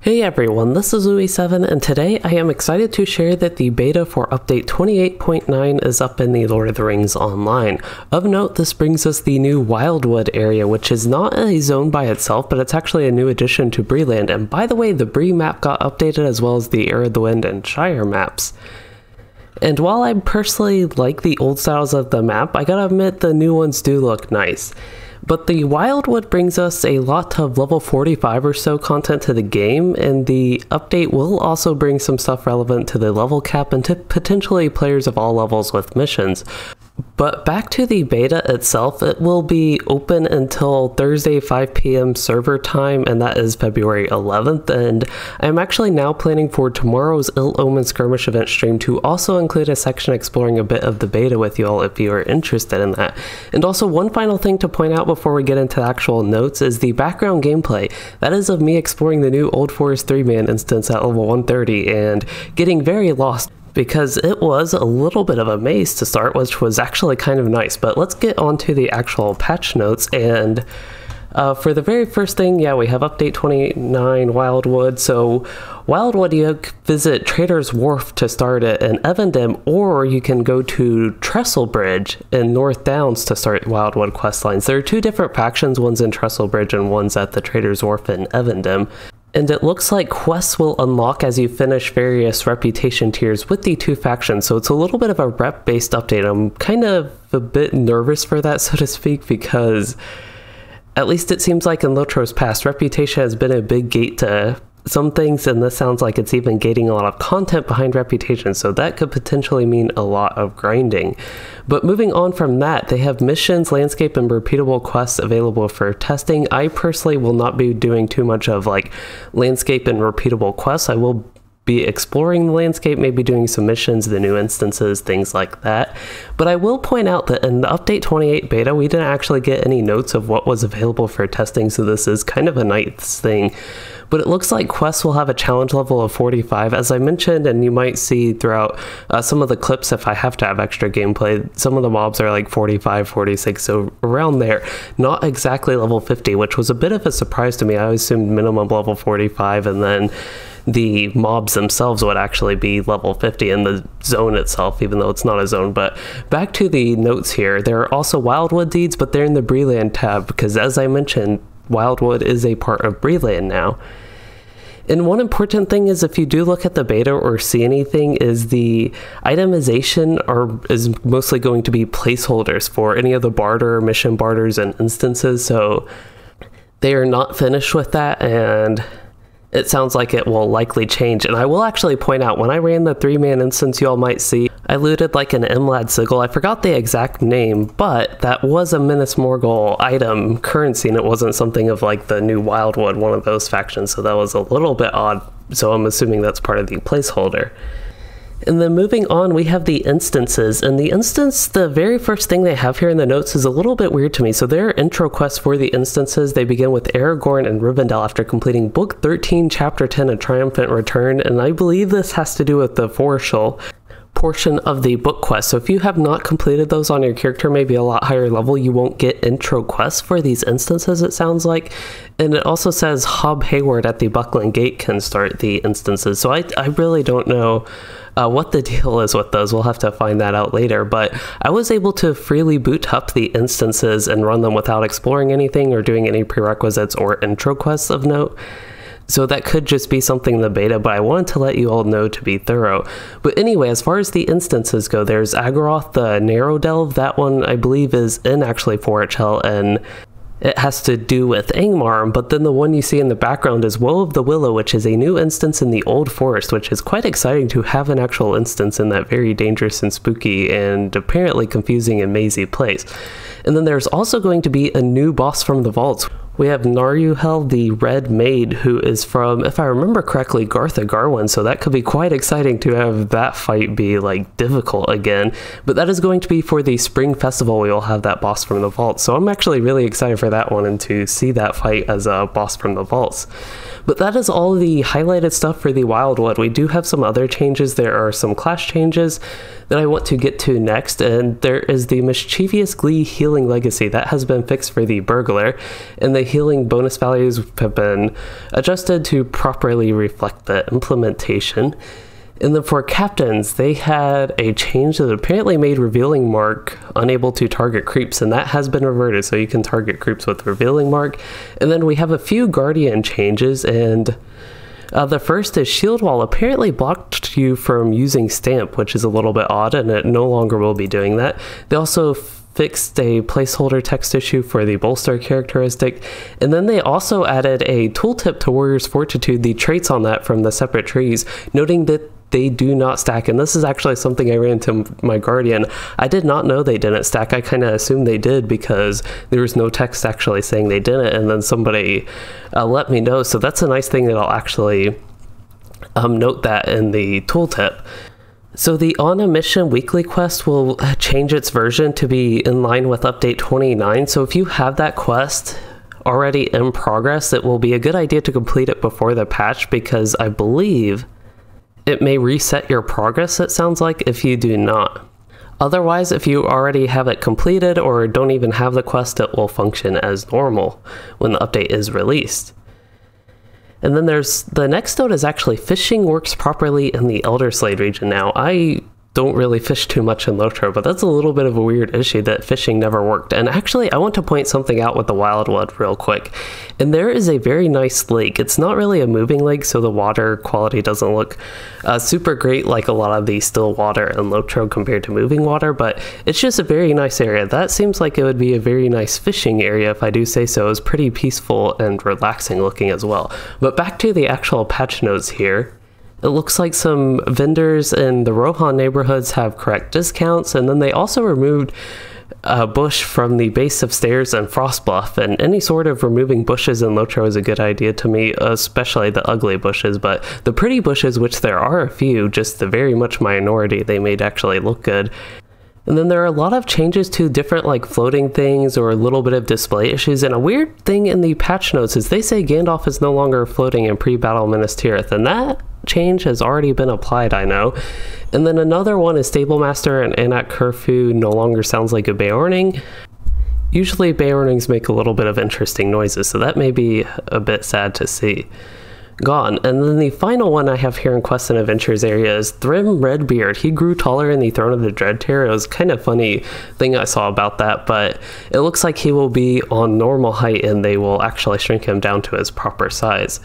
Hey everyone, this is Louis7 and today I am excited to share that the beta for update 28.9 is up in the Lord of the Rings Online. Of note, this brings us the new Wildwood area, which is not a zone by itself, but it's actually a new addition to Breeland. And by the way, the Bree map got updated as well as the Heir of the Wind and Shire maps. And while I personally like the old styles of the map, I gotta admit the new ones do look nice. But the Wildwood brings us a lot of level 45 or so content to the game, and the update will also bring some stuff relevant to the level cap and to potentially players of all levels with missions. But back to the beta itself, it will be open until Thursday 5 p.m. server time, and that is February 11th, and I'm actually now planning for tomorrow's Ill Omen Skirmish event stream to also include a section exploring a bit of the beta with you all if you are interested in that. And also one final thing to point out before we get into the actual notes is the background gameplay. That is of me exploring the new Old Forest 3-man instance at level 130 and getting very lost, because it was a little bit of a maze to start, which was actually kind of nice. But let's get on to the actual patch notes. And for the very first thing, yeah, we have update 29 Wildwood. So Wildwood, you visit Trader's Wharf to start it in Evendem, or you can go to Trestlebridge in North Downs to start Wildwood questlines. There are two different factions, one's in Trestlebridge and one's at the Trader's Wharf in Evendem. And it looks like quests will unlock as you finish various reputation tiers with the two factions, so it's a little bit of a rep-based update. I'm kind of a bit nervous for that, so to speak, because at least it seems like in LOTRO's past, reputation has been a big gate to some things, and this sounds like it's even gating a lot of content behind reputation, so that could potentially mean a lot of grinding. But moving on from that, they have missions, landscape, and repeatable quests available for testing. I personally will not be doing too much of like landscape and repeatable quests. I will be exploring the landscape, maybe doing some missions, the new instances, things like that. But I will point out that in the update 28 beta, we didn't actually get any notes of what was available for testing, so this is kind of a nice thing. But it looks like quests will have a challenge level of 45, as I mentioned, and you might see throughout some of the clips if I have to have extra gameplay. Some of the mobs are like 45, 46, so around there. Not exactly level 50, which was a bit of a surprise to me. I assumed minimum level 45, and then the mobs themselves would actually be level 50 in the zone itself, even though it's not a zone. But back to the notes here, there are also Wildwood deeds, but they're in the Breeland tab, because as I mentioned, Wildwood is a part of Breeland now. And one important thing is, if you do look at the beta or see anything, is the itemization is mostly going to be placeholders for any of the barter, mission barters, and instances, so they are not finished with that, and it sounds like it will likely change. And I will actually point out, when I ran the 3-man instance, you all might see I looted like an MLAD sigil. I forgot the exact name, but that was a Minas Morgul item currency, and it wasn't something of like the new Wildwood, one of those factions, so that was a little bit odd, so I'm assuming that's part of the placeholder. And then moving on, we have the instances, and the instance, the very first thing they have here in the notes is a little bit weird to me. So there are intro quests for the instances. They begin with Aragorn and Rivendell after completing Book 13, Chapter 10, A Triumphant Return, and I believe this has to do with the Foreshell portion of the book quest. So if you have not completed those on your character, maybe a lot higher level, you won't get intro quests for these instances, it sounds like. And it also says Hob Hayward at the Buckland Gate can start the instances, so I really don't know what the deal is with those. We'll have to find that out later, but I was able to freely boot up the instances and run them without exploring anything or doing any prerequisites or intro quests of note. So that could just be something in the beta, but I wanted to let you all know to be thorough. But anyway, as far as the instances go, there's Agaroth, the Narrow Delve. That one I believe is in actually Foreshell, and it has to do with Angmar. But then the one you see in the background is Woe of the Willow, which is a new instance in the Old Forest, which is quite exciting to have an actual instance in that very dangerous and spooky and apparently confusing and mazy place. And then there's also going to be a new boss from the vaults. We have Naruhel, the Red Maid, who is from, if I remember correctly, Gartha Garwin, so that could be quite exciting to have that fight be, like, difficult again. But that is going to be for the Spring Festival. We will have that boss from the vault, so I'm actually really excited for that one and to see that fight as a boss from the vaults. But that is all the highlighted stuff for the Wildwood. We do have some other changes. There are some clash changes that I want to get to next, and there is the Mischievous Glee Healing Legacy. That has been fixed for the Burglar, and the healing bonus values have been adjusted to properly reflect the implementation. And then for captains, they had a change that apparently made Revealing Mark unable to target creeps, and that has been reverted, so you can target creeps with Revealing Mark. And then we have a few Guardian changes, and the first is Shield Wall apparently blocked you from using Stamp, which is a little bit odd, and it no longer will be doing that. They also fixed a placeholder text issue for the bolster characteristic, and then they also added a tooltip to Warrior's Fortitude, the traits on that from the separate trees, noting that they do not stack. And this is actually something I ran into my Guardian. I did not know they didn't stack. I kind of assumed they did because there was no text actually saying they didn't, and then somebody let me know. So that's a nice thing that I'll actually note that in the tooltip. So the On a Mission weekly quest will change its version to be in line with update 29. So if you have that quest already in progress, it will be a good idea to complete it before the patch, because I believe it may reset your progress, it sounds like, if you do not. Otherwise, if you already have it completed or don't even have the quest, it will function as normal when the update is released. And then there's the next note is actually fishing works properly in the Elderslade region now. I don't really fish too much in LOTRO, but that's a little bit of a weird issue that fishing never worked. And actually, I want to point something out with the Wildwood real quick. And there is a very nice lake. It's not really a moving lake, so the water quality doesn't look super great like a lot of the still water in LOTRO compared to moving water, but it's just a very nice area. That seems like it would be a very nice fishing area, if I do say so. It's pretty peaceful and relaxing looking as well. But back to the actual patch notes here. It looks like some vendors in the Rohan neighborhoods have correct discounts, and then they also removed a bush from the base of stairs in Frostbluff, and any sort of removing bushes in LOTRO is a good idea to me, especially the ugly bushes, but the pretty bushes, which there are a few, just the very much minority, they made actually look good. And then there are a lot of changes to different like floating things or a little bit of display issues. And a weird thing in the patch notes is they say Gandalf is no longer floating in pre-battle Minas Tirith, and that change has already been applied, I know. And then another one is Stablemaster and Anak Curfew no longer sounds like a Beorning. Usually Beornings make a little bit of interesting noises, so that may be a bit sad to see. Gone. And then the final one I have here in Quests and Adventures area is Thrym Redbeard. He grew taller in the Throne of the Dread tier. It was kind of funny thing I saw about that, but it looks like he will be on normal height and they will actually shrink him down to his proper size.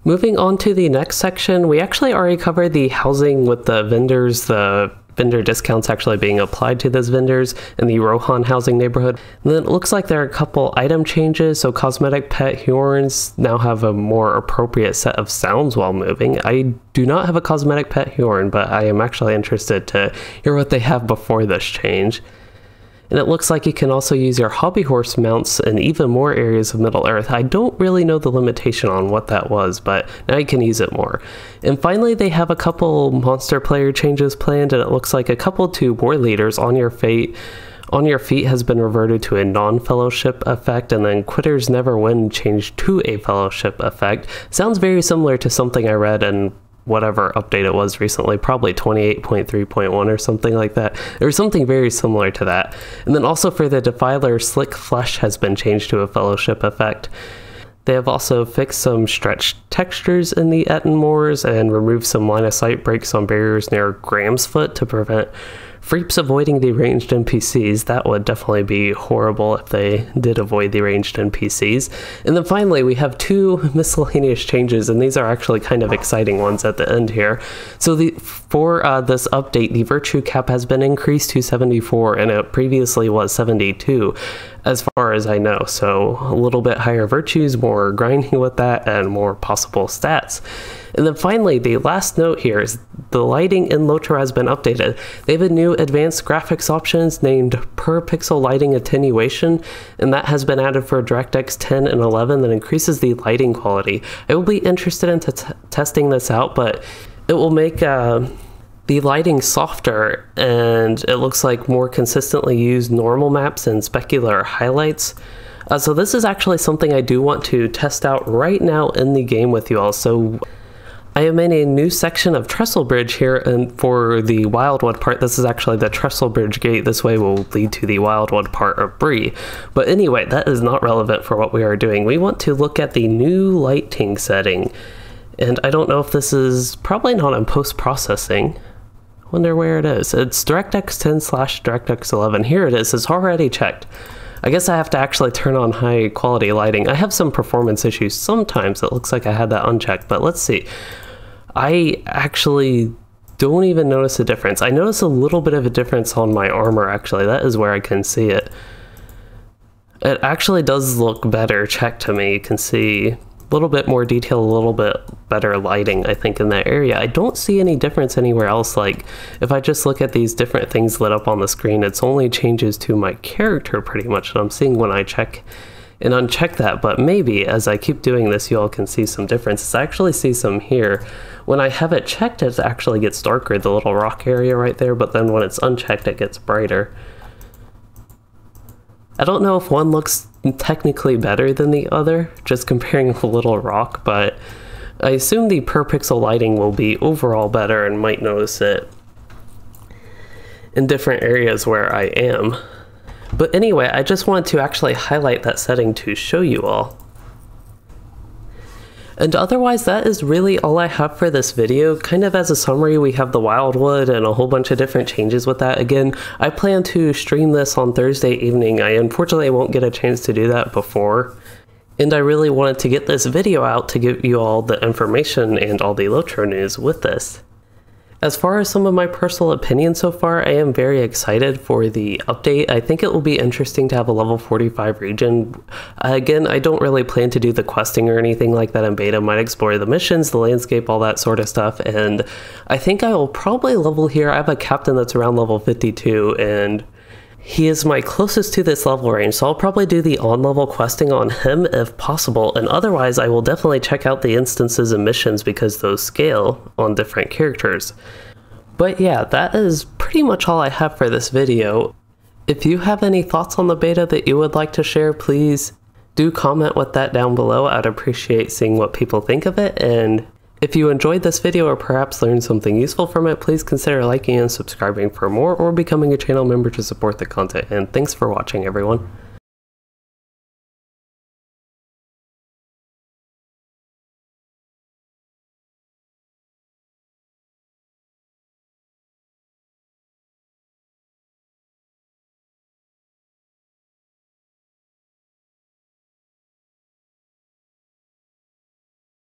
Moving on to the next section, we actually already covered the housing with the vendors, the vendor discounts actually being applied to those vendors in the Rohan housing neighborhood. And then it looks like there are a couple item changes. So cosmetic pet Hjorns now have a more appropriate set of sounds while moving. I do not have a cosmetic pet Hjorn, but I am actually interested to hear what they have before this change. And it looks like you can also use your hobby horse mounts in even more areas of Middle-earth. I don't really know the limitation on what that was, but now you can use it more. And finally, they have a couple monster player changes planned, and it looks like a couple to war leaders on your feet. On your feet has been reverted to a non-fellowship effect, and then quitters never win changed to a fellowship effect. Sounds very similar to something I read in whatever update it was recently, probably 28.3.1 or something like that. There was something very similar to that. And then also for the Defiler, Slick Flesh has been changed to a fellowship effect. They have also fixed some stretched textures in the Etten Moors and removed some line of sight breaks on barriers near Graham's Foot to prevent Freeps avoiding the ranged NPCs. That would definitely be horrible if they did avoid the ranged NPCs. And then finally, we have two miscellaneous changes, and these are actually kind of exciting ones at the end here. So for this update, the virtue cap has been increased to 74, and it previously was 72, as far as I know. So a little bit higher virtues, more grinding with that, and more possible stats. And then finally, the last note here is the lighting in LOTRO has been updated. They have a new advanced graphics options named Per Pixel Lighting Attenuation, and that has been added for DirectX 10 and 11 that increases the lighting quality. I will be interested in testing this out, but it will make the lighting softer, and it looks like more consistently use normal maps and specular highlights. So this is actually something I do want to test out right now in the game with you all. So I am in a new section of Trestle Bridge here, and for the Wildwood part, this is actually the Trestle Bridge gate. This way will lead to the Wildwood part of Bree. But anyway, that is not relevant for what we are doing. We want to look at the new lighting setting. And I don't know if this is probably not in post-processing. Wonder where it is. It's DirectX 10/DirectX 11. Here it is. It's already checked. I guess I have to actually turn on high quality lighting. I have some performance issues sometimes. It looks like I had that unchecked, but let's see. I actually don't even notice a difference. I notice a little bit of a difference on my armor, actually. That is where I can see it. It actually does look better checked to me. You can see a little bit more detail, a little bit better lighting, I think, in that area. I don't see any difference anywhere else. Like, if I just look at these different things lit up on the screen, it's only changes to my character pretty much that I'm seeing when I check and uncheck that. But maybe as I keep doing this, you all can see some differences. I actually see some here. When I have it checked, it actually gets darker, the little rock area right there, but then when it's unchecked, it gets brighter. I don't know if one looks technically better than the other, just comparing the little rock, but I assume the per pixel lighting will be overall better and might notice it in different areas where I am. But anyway, I just wanted to actually highlight that setting to show you all. And otherwise, that is really all I have for this video. Kind of as a summary, we have the Wildwood and a whole bunch of different changes with that. Again, I plan to stream this on Thursday evening. I unfortunately won't get a chance to do that before. And I really wanted to get this video out to give you all the information and all the LOTRO news with this. As far as some of my personal opinions so far, I am very excited for the update. I think it will be interesting to have a level 45 region. Again, I don't really plan to do the questing or anything like that in beta. I might explore the missions, the landscape, all that sort of stuff. And I think I will probably level here. I have a captain that's around level 52, and he is my closest to this level range, so I'll probably do the on-level questing on him if possible, and otherwise I will definitely check out the instances and missions because those scale on different characters. But yeah, that is pretty much all I have for this video. If you have any thoughts on the beta that you would like to share, please do comment with that down below. I'd appreciate seeing what people think of it, and if you enjoyed this video or perhaps learned something useful from it, please consider liking and subscribing for more or becoming a channel member to support the content. And thanks for watching, everyone.